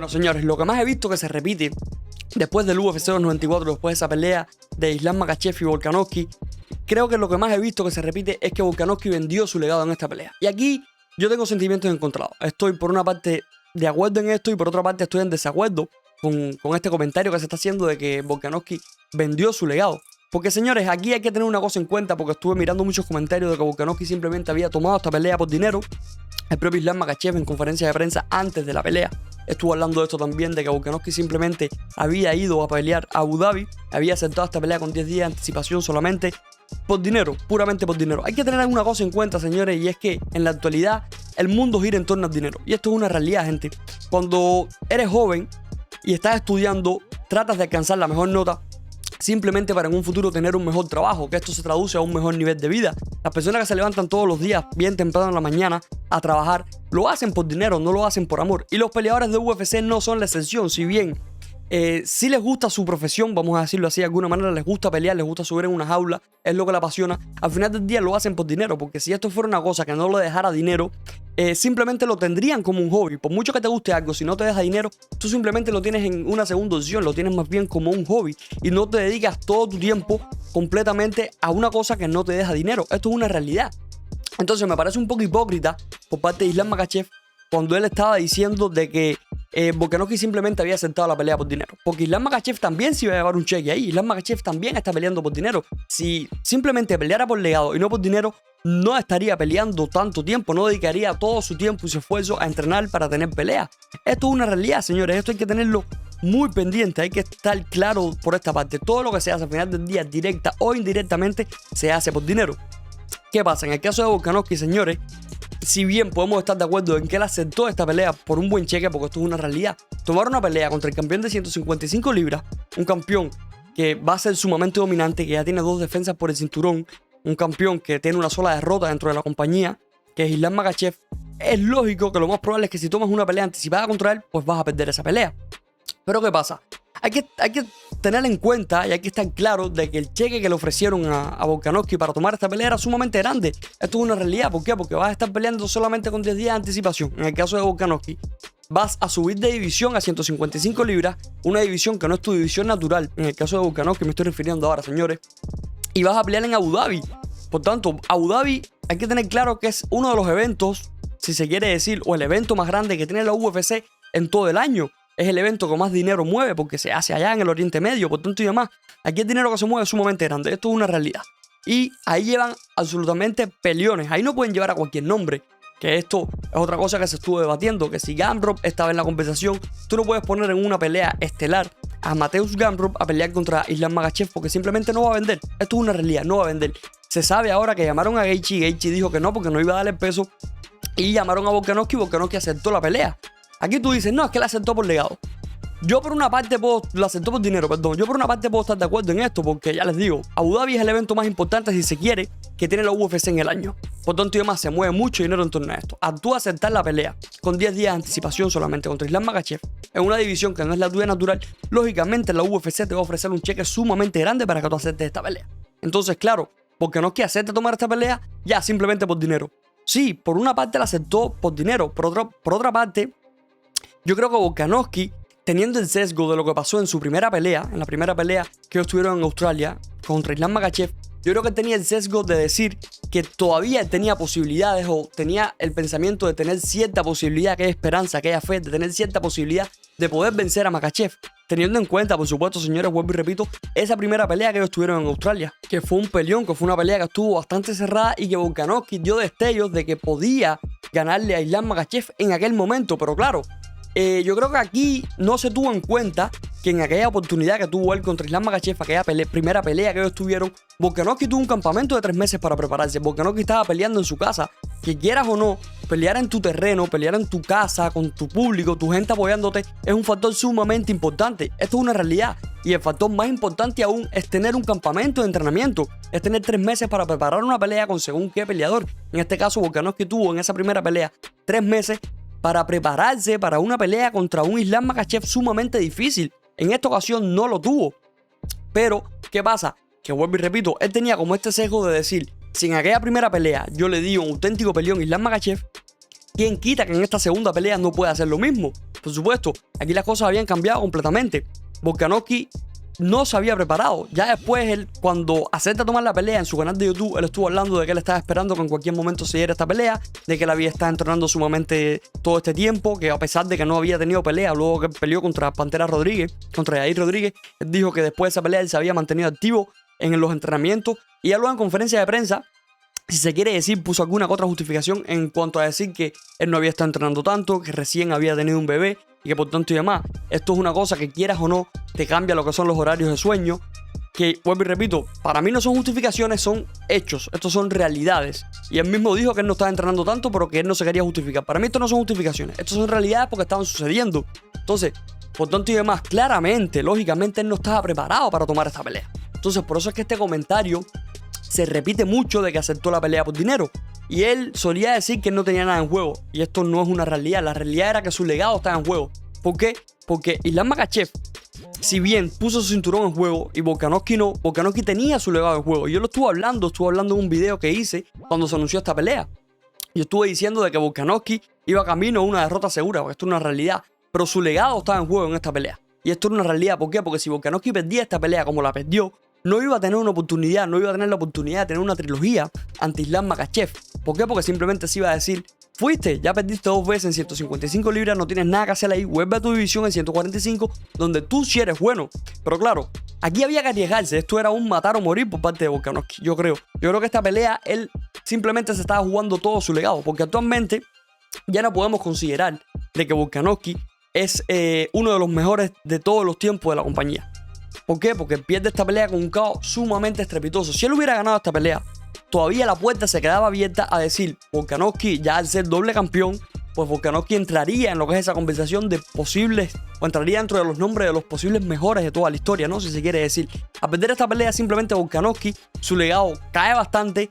Bueno, señores, lo que más he visto que se repite después del UFC 294, después de esa pelea de Islam Makhachev y Volkanovski, creo que lo que más he visto que se repite es que Volkanovski vendió su legado en esta pelea. Y aquí yo tengo sentimientos encontrados. Estoy por una parte de acuerdo en esto y por otra parte estoy en desacuerdo con este comentario que se está haciendo de que Volkanovski vendió su legado. Porque, señores, aquí hay que tener una cosa en cuenta, porque estuve mirando muchos comentarios de que Volkanovski simplemente había tomado esta pelea por dinero. El propio Islam Makhachev en conferencia de prensa antes de la pelea estuvo hablando de esto también, de que Volkanovski simplemente había ido a pelear a Abu Dhabi, había aceptado esta pelea con 10 días de anticipación solamente por dinero, puramente por dinero. Hay que tener una cosa en cuenta, señores, y es que en la actualidad el mundo gira en torno al dinero. Y esto es una realidad, gente. Cuando eres joven y estás estudiando, tratas de alcanzar la mejor nota simplemente para en un futuro tener un mejor trabajo, que esto se traduce a un mejor nivel de vida. Las personas que se levantan todos los días bien temprano en la mañana a trabajar, lo hacen por dinero, no lo hacen por amor. Y los peleadores de UFC no son la excepción. Si bien si les gusta su profesión, vamos a decirlo así de alguna manera, les gusta pelear, les gusta subir en una jaula, es lo que les apasiona, al final del día lo hacen por dinero, porque si esto fuera una cosa que no le dejara dinero, simplemente lo tendrían como un hobby. Por mucho que te guste algo, si no te deja dinero, tú simplemente lo tienes en una segunda opción, lo tienes más bien como un hobby y no te dedicas todo tu tiempo completamente a una cosa que no te deja dinero. Esto es una realidad. Entonces me parece un poco hipócrita por parte de Islam Makhachev cuando él estaba diciendo de que Volkanovski simplemente había aceptado la pelea por dinero. Porque Islam Makhachev también se iba a llevar un cheque ahí. Islam Makhachev también está peleando por dinero. Si simplemente peleara por legado y no por dinero, no estaría peleando tanto tiempo. No dedicaría todo su tiempo y su esfuerzo a entrenar para tener peleas. Esto es una realidad, señores. Esto hay que tenerlo muy pendiente. Hay que estar claro por esta parte. Todo lo que se hace al final del día, directa o indirectamente, se hace por dinero. ¿Qué pasa? En el caso de Volkanovski, señores, si bien podemos estar de acuerdo en que él aceptó esta pelea por un buen cheque, porque esto es una realidad, tomar una pelea contra el campeón de 155 libras, un campeón que va a ser sumamente dominante, que ya tiene 2 defensas por el cinturón, un campeón que tiene una sola derrota dentro de la compañía, que es Islam Makhachev, es lógico que lo más probable es que si tomas una pelea anticipada contra él, pues vas a perder esa pelea. Pero ¿qué pasa? Hay que tener en cuenta y hay que estar claro de que el cheque que le ofrecieron a Volkanovski para tomar esta pelea era sumamente grande. Esto es una realidad. ¿Por qué? Porque vas a estar peleando solamente con 10 días de anticipación. En el caso de Volkanovski, vas a subir de división a 155 libras, una división que no es tu división natural. En el caso de Volkanovski me estoy refiriendo ahora, señores. Y vas a pelear en Abu Dhabi. Por tanto, Abu Dhabi hay que tener claro que es uno de los eventos, si se quiere decir, o el evento más grande que tiene la UFC en todo el año. Es el evento que más dinero mueve porque se hace allá en el Oriente Medio, por tanto y demás. Aquí el dinero que se mueve es sumamente grande. Esto es una realidad. Y ahí llevan absolutamente peleones. Ahí no pueden llevar a cualquier nombre. Que esto es otra cosa que se estuvo debatiendo. Que si Gamrot estaba en la conversación, tú no puedes poner en una pelea estelar a Mateusz Gamrot a pelear contra Islam Makhachev porque simplemente no va a vender. Esto es una realidad, no va a vender. Se sabe ahora que llamaron a Gaethje. Gaethje dijo que no porque no iba a darle el peso. Y llamaron a Volkanovski y Volkanovski aceptó la pelea. Aquí tú dices, no, es que la aceptó por legado. Yo por una parte la aceptó por dinero, perdón. Yo por una parte puedo estar de acuerdo en esto porque ya les digo, Abu Dhabi es el evento más importante, si se quiere, que tiene la UFC en el año. Por tanto y demás, se mueve mucho dinero en torno a esto. A tú aceptar la pelea con 10 días de anticipación solamente contra Islam Makhachev en una división que no es la tuya natural, lógicamente la UFC te va a ofrecer un cheque sumamente grande para que tú aceptes esta pelea. Entonces, claro, porque no es que acepte tomar esta pelea ya simplemente por dinero. Sí, por una parte la aceptó por dinero, por otra parte, yo creo que Volkanovski, teniendo el sesgo de lo que pasó en su primera pelea, en la primera pelea que ellos tuvieron en Australia contra Islam Makhachev, yo creo que tenía el sesgo de decir que todavía tenía posibilidades o tenía el pensamiento de tener cierta posibilidad, que hay esperanza, que hay fe, de tener cierta posibilidad de poder vencer a Makhachev. Teniendo en cuenta, por supuesto, señores, vuelvo y repito, esa primera pelea que ellos tuvieron en Australia, que fue un peleón, que fue una pelea que estuvo bastante cerrada y que Volkanovski dio destellos de que podía ganarle a Islam Makhachev en aquel momento, pero claro, yo creo que aquí no se tuvo en cuenta que en aquella oportunidad que tuvo él contra Islam Makhachev, aquella primera pelea que ellos tuvieron, Volkanovski tuvo un campamento de 3 meses para prepararse. Volkanovski estaba peleando en su casa. Que quieras o no, pelear en tu terreno, pelear en tu casa, con tu público, tu gente apoyándote, es un factor sumamente importante. Esto es una realidad. Y el factor más importante aún es tener un campamento de entrenamiento. Es tener 3 meses para preparar una pelea con según qué peleador. En este caso, Volkanovski tuvo en esa primera pelea 3 meses para prepararse para una pelea contra un Islam Makhachev sumamente difícil. En esta ocasión no lo tuvo. Pero, ¿qué pasa? Que vuelvo y repito, él tenía como este sesgo de decir, si en aquella primera pelea yo le di un auténtico peleón a Islam Makhachev, ¿quién quita que en esta segunda pelea no pueda hacer lo mismo? Por supuesto, aquí las cosas habían cambiado completamente. Volkanovski no se había preparado. Ya después, él, cuando acepta tomar la pelea en su canal de YouTube, él estuvo hablando de que él estaba esperando que en cualquier momento se diera esta pelea, de que él había estado entrenando sumamente todo este tiempo, que a pesar de que no había tenido pelea, luego que peleó contra Pantera Rodríguez, contra Yair Rodríguez, él dijo que después de esa pelea él se había mantenido activo en los entrenamientos, y ya luego en conferencia de prensa, si se quiere decir, puso alguna otra justificación en cuanto a decir que él no había estado entrenando tanto, que recién había tenido un bebé y que por tanto y demás. Esto es una cosa que, quieras o no, te cambia lo que son los horarios de sueño, que, vuelvo y repito, para mí no son justificaciones, son hechos, estos son realidades. Y él mismo dijo que él no estaba entrenando tanto, pero que él no se quería justificar. Para mí esto no son justificaciones, estos son realidades porque estaban sucediendo. Entonces, por tanto y demás, claramente, lógicamente, él no estaba preparado para tomar esta pelea. Entonces, por eso es que este comentario se repite mucho de que aceptó la pelea por dinero. Y él solía decir que él no tenía nada en juego. Y esto no es una realidad. La realidad era que su legado estaba en juego. ¿Por qué? Porque Islam Makhachev, si bien puso su cinturón en juego y Volkanovski no, Volkanovski tenía su legado en juego. Y yo lo estuve hablando en un video que hice cuando se anunció esta pelea. Yo estuve diciendo de que Volkanovski iba camino a una derrota segura, porque esto es una realidad. Pero su legado estaba en juego en esta pelea. Y esto es una realidad. ¿Por qué? Porque si Volkanovski perdía esta pelea como la perdió, no iba a tener una oportunidad, no iba a tener la oportunidad de tener una trilogía ante Islam Makhachev. ¿Por qué? Porque simplemente se iba a decir: fuiste, ya perdiste 2 veces en 155 libras, no tienes nada que hacer ahí, vuelve a tu división en 145, donde tú sí eres bueno. Pero claro, aquí había que arriesgarse, esto era un matar o morir por parte de Volkanovski, yo creo. Yo creo que esta pelea, él simplemente se estaba jugando todo su legado, porque actualmente ya no podemos considerar de que Volkanovski es uno de los mejores de todos los tiempos de la compañía. ¿Por qué? Porque pierde esta pelea con un KO sumamente estrepitoso. Si él hubiera ganado esta pelea, todavía la puerta se quedaba abierta a decir: Volkanovski, ya al ser doble campeón, pues Volkanovski entraría en lo que es esa conversación de posibles, o entraría dentro de los nombres de los posibles mejores de toda la historia, ¿no? Si se quiere decir. A perder esta pelea, simplemente Volkanovski, su legado cae bastante.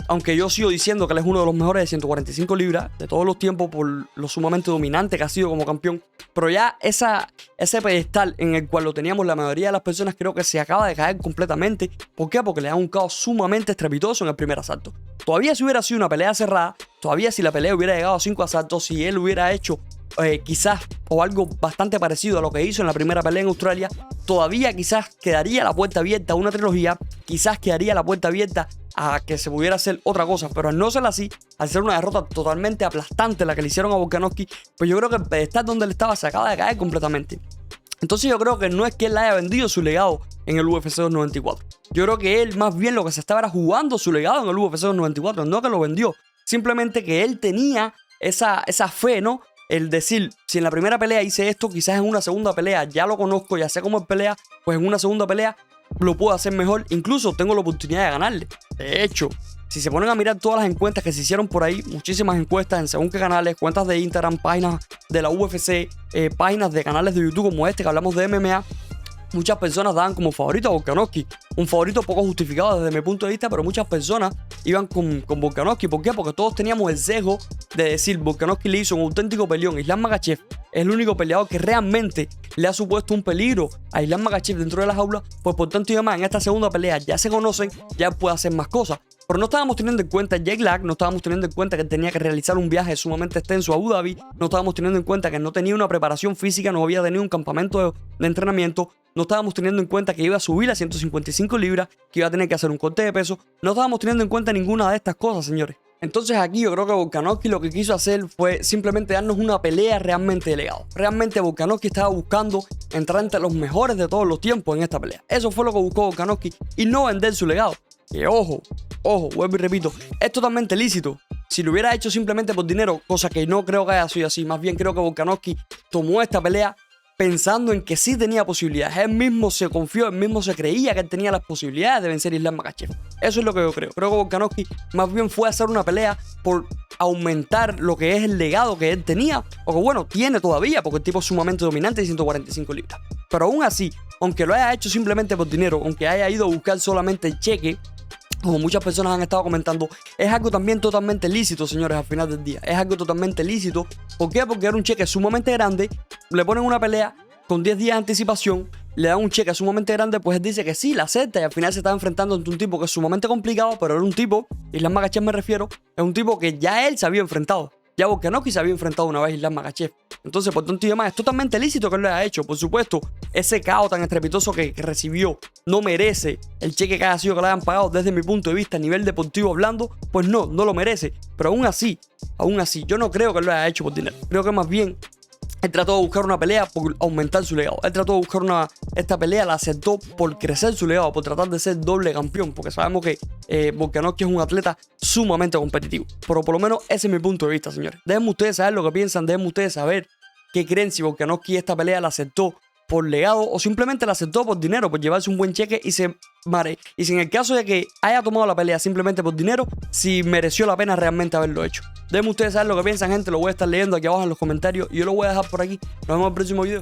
Aunque yo sigo diciendo que él es uno de los mejores de 145 libras de todos los tiempos por lo sumamente dominante que ha sido como campeón. Pero ya ese pedestal en el cual lo teníamos la mayoría de las personas, creo que se acaba de caer completamente. ¿Por qué? Porque le da un caos sumamente estrepitoso en el primer asalto. Todavía si hubiera sido una pelea cerrada, todavía si la pelea hubiera llegado a 5 asaltos, si él hubiera hecho quizás o algo bastante parecido a lo que hizo en la primera pelea en Australia, todavía quizás quedaría la puerta abierta a una trilogía, quizás quedaría la puerta abierta a que se pudiera hacer otra cosa, pero al no ser así, al ser una derrota totalmente aplastante la que le hicieron a Volkanovski, pues yo creo que el pedestal donde él estaba se acaba de caer completamente. Entonces yo creo que no es que él haya vendido su legado en el UFC 294. Yo creo que él más bien lo que se estaba era jugando su legado en el UFC 294, no que lo vendió. Simplemente que él tenía esa fe, ¿no? El decir, si en la primera pelea hice esto, quizás en una segunda pelea ya lo conozco, ya sé cómo es pelea, pues en una segunda pelea lo puedo hacer mejor, incluso tengo la oportunidad de ganarle. De hecho, si se ponen a mirar todas las encuestas que se hicieron por ahí, muchísimas encuestas en según qué canales, cuentas de Instagram, páginas de la UFC, páginas de canales de YouTube como este que hablamos de MMA, muchas personas daban como favorito a Volkanovski. Un favorito poco justificado desde mi punto de vista, pero muchas personas iban con Volkanovski. ¿Por qué? Porque todos teníamos el sesgo de decir: Volkanovski le hizo un auténtico peleón. Islam Makhachev es el único peleador que realmente le ha supuesto un peligro a Islam Makhachev dentro de las jaulas. Pues por tanto y demás, en esta segunda pelea ya se conocen, ya puede hacer más cosas. Pero no estábamos teniendo en cuenta el jet lag, no estábamos teniendo en cuenta que tenía que realizar un viaje sumamente extenso a Abu Dhabi, no estábamos teniendo en cuenta que no tenía una preparación física, no había tenido un campamento de entrenamiento, no estábamos teniendo en cuenta que iba a subir a 155 libras, que iba a tener que hacer un corte de peso, no estábamos teniendo en cuenta ninguna de estas cosas, señores. Entonces aquí yo creo que Volkanovski lo que quiso hacer fue simplemente darnos una pelea realmente de legado. Realmente Volkanovski estaba buscando entrar entre los mejores de todos los tiempos en esta pelea. Eso fue lo que buscó Volkanovski y no vender su legado. Que ojo, vuelvo y repito, es totalmente lícito. Si lo hubiera hecho simplemente por dinero, cosa que no creo que haya sido así, más bien creo que Volkanovski tomó esta pelea pensando en que sí tenía posibilidades. Él mismo se confió, él mismo se creía que él tenía las posibilidades de vencer a Islam Makhachev. Eso es lo que yo creo. Creo que Volkanovski más bien fue a hacer una pelea por aumentar lo que es el legado que él tenía, o que bueno, tiene todavía, porque el tipo es sumamente dominante de 145 libras. Pero aún así, aunque lo haya hecho simplemente por dinero, aunque haya ido a buscar solamente el cheque, como muchas personas han estado comentando, es algo también totalmente lícito, señores, al final del día. Es algo totalmente lícito. ¿Por qué? Porque era un cheque sumamente grande, le ponen una pelea con 10 días de anticipación, le dan un cheque sumamente grande, pues él dice que sí, la acepta, y al final se está enfrentando ante un tipo que es sumamente complicado, pero era un tipo, Islam Makhachev me refiero, es un tipo que ya él se había enfrentado. Ya Volkanovski se había enfrentado una vez a Islam Makhachev. Entonces, por tanto y demás, es totalmente lícito que él lo haya hecho. Por supuesto, ese KO tan estrepitoso que recibió no merece el cheque que haya sido que le hayan pagado desde mi punto de vista a nivel deportivo hablando. Pues no lo merece. Pero aún así, yo no creo que él lo haya hecho por dinero. Creo que más bien él trató de buscar una pelea por aumentar su legado. Él trató de buscar esta pelea, la aceptó por crecer su legado, por tratar de ser doble campeón, porque sabemos que Volkanovski es un atleta sumamente competitivo. Pero por lo menos ese es mi punto de vista, señores. Déjenme ustedes saber lo que piensan, déjenme ustedes saber qué creen, si Volkanovski esta pelea la aceptó por legado o simplemente la aceptó por dinero, por llevarse un buen cheque y si en el caso de que haya tomado la pelea simplemente por dinero, si mereció la pena realmente haberlo hecho. Déjenme ustedes saber lo que piensan, gente. Lo voy a estar leyendo aquí abajo en los comentarios y yo lo voy a dejar por aquí. Nos vemos en el próximo video.